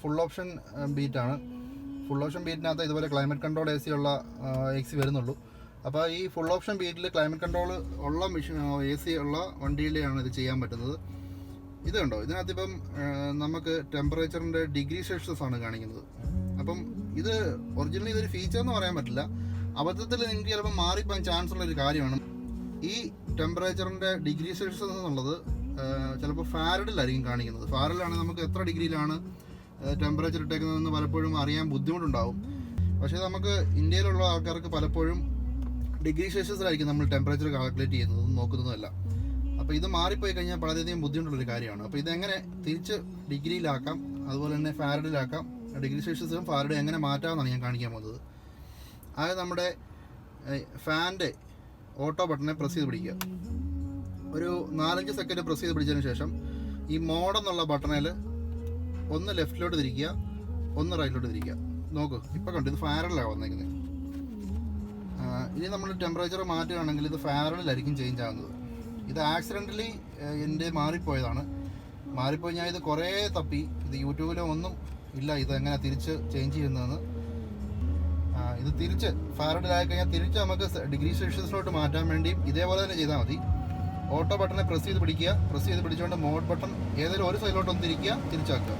Full option ബീറ്റാണ്. Full option ബീറ്റിനകത്ത് ഇതുപോലെ ക്ലൈമറ്റ് കൺട്രോൾ AC ഉള്ള AC വരുന്നുള്ളൂ. അപ്പോൾ ഈ ഫുൾ ഓപ്ഷൻ ബീറ്റിൽ ക്ലൈമറ്റ് കൺട്രോൾ ഉള്ള മെഷീൻ AC ഉള്ള വണ്ടിയിലാണ് ഇത് ചെയ്യാൻ പറ്റുന്നത്. ഇത് കണ്ടോ, ഇതിനകത്ത് ഇപ്പം നമുക്ക് ടെമ്പറേച്ചറിൻ്റെ ഡിഗ്രി സെൽഷ്യസ് ആണ് കാണിക്കുന്നത്. അപ്പം ഇത് ഒറിജിനലി ഇതൊരു ഫീച്ചർ എന്ന് പറയാൻ പറ്റില്ല. അബദ്ധത്തിൽ നിങ്ങൾക്ക് ചിലപ്പോൾ മാറിപ്പോകാൻ ചാൻസ് ഉള്ളൊരു കാര്യമാണ്. ഈ ടെമ്പറേച്ചറിൻ്റെ ഡിഗ്രി സെൽഷ്യസ് എന്നുള്ളത് ചിലപ്പോൾ ഫാരഡിലായിരിക്കും കാണിക്കുന്നത്. ഫാരഡിലാണെങ്കിൽ നമുക്ക് എത്ര ഡിഗ്രിയിലാണ് ടെമ്പറേച്ചർ ഇട്ടേക്കുന്നതെന്ന് പലപ്പോഴും അറിയാൻ ബുദ്ധിമുട്ടുണ്ടാവും. പക്ഷേ നമുക്ക് ഇന്ത്യയിലുള്ള ആൾക്കാർക്ക് പലപ്പോഴും ഡിഗ്രി സെൽഷ്യസിലായിരിക്കും നമ്മൾ ടെമ്പറേച്ചർ കാൽക്കുലേറ്റ് ചെയ്യുന്നതും നോക്കുന്നതുമല്ല. അപ്പോൾ ഇത് മാറിപ്പോയി കഴിഞ്ഞാൽ വളരെയധികം ബുദ്ധിമുട്ടുള്ളൊരു കാര്യമാണ്. അപ്പോൾ ഇതെങ്ങനെ തിരിച്ച് ഡിഗ്രിയിലാക്കാം, അതുപോലെ തന്നെ ഫാരഡിലാക്കാം, ഡിഗ്രി സെൽഷ്യസും ഫാരഡും എങ്ങനെ മാറ്റാമെന്നാണ് ഞാൻ കാണിക്കാൻ പോകുന്നത്. അത് നമ്മുടെ ഫാൻ്റെ ഓട്ടോ ബട്ടനെ പ്രസ് ചെയ്ത് പിടിക്കുക. ഒരു 4-5 സെക്കൻഡ് പ്രസ് ചെയ്ത് പിടിച്ചതിന് ശേഷം ഈ മോഡെന്നുള്ള ബട്ടണിൽ ഒന്ന് ലെഫ്റ്റിലോട്ട് തിരിക്കുക, ഒന്ന് റൈറ്റിലോട്ട് തിരിക്കുക. നോക്കൂ, ഇപ്പോൾ കണ്ടു, ഇത് ഫാരഡിലാണ് വന്നേക്കുന്നത്. ഇനി നമ്മൾ ടെമ്പറേച്ചർ മാറ്റുകയാണെങ്കിൽ ഇത് ഫാരഡിലായിരിക്കും ചേഞ്ച് ആകുന്നത്. ഇത് ആക്സിഡൻ്റലി എൻ്റെ മാറിപ്പോയതാണ്. മാറിപ്പോയി ഞാൻ ഇത് കുറേ തപ്പി, ഇത് യൂട്യൂബിലോ ഒന്നും ഇല്ല ഇത് എങ്ങനെ തിരിച്ച് ചേഞ്ച് ചെയ്യുന്നതെന്ന്. ഇത് തിരിച്ച് ഫാരഡിലായി കഴിഞ്ഞാൽ തിരിച്ച് നമുക്ക് ഡിഗ്രി സെൽഷ്യസിലോട്ട് മാറ്റാൻ വേണ്ടിയും ഇതേപോലെ തന്നെ ചെയ്താൽ മതി. ഓട്ടോ ബട്ടനെ പ്രസ് ചെയ്ത് പിടിക്കുക, പ്രസ് ചെയ്ത് പിടിച്ചുകൊണ്ട് മോഡ് ബട്ടൺ ഏതെങ്കിലും ഒരു സൈഡിലോട്ടൊന്ന് തിരിക്കുക, തിരിച്ചാക്കുക.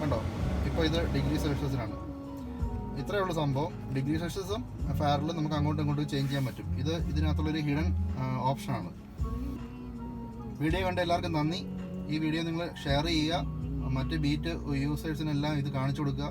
കണ്ടോ, ഇപ്പോൾ ഇത് ഡിഗ്രി സെൽഷ്യസിലാണ്. ഇത്രയേ ഉള്ളൂ സംഭവം. ഡിഗ്രി സെൽഷ്യസും ഫാരഡിലും നമുക്ക് അങ്ങോട്ടും ഇങ്ങോട്ടും ചേഞ്ച് ചെയ്യാൻ പറ്റും. ഇത് ഇതിനകത്തുള്ളൊരു ഹിഡൻ ഓപ്ഷനാണ്. വീഡിയോ കണ്ട എല്ലാവർക്കും നന്ദി. ഈ വീഡിയോ നിങ്ങൾ ഷെയർ ചെയ്യുക, മറ്റ് ബീറ്റ് യൂസേഴ്സിനെല്ലാം ഇത് കാണിച്ചു കൊടുക്കുക.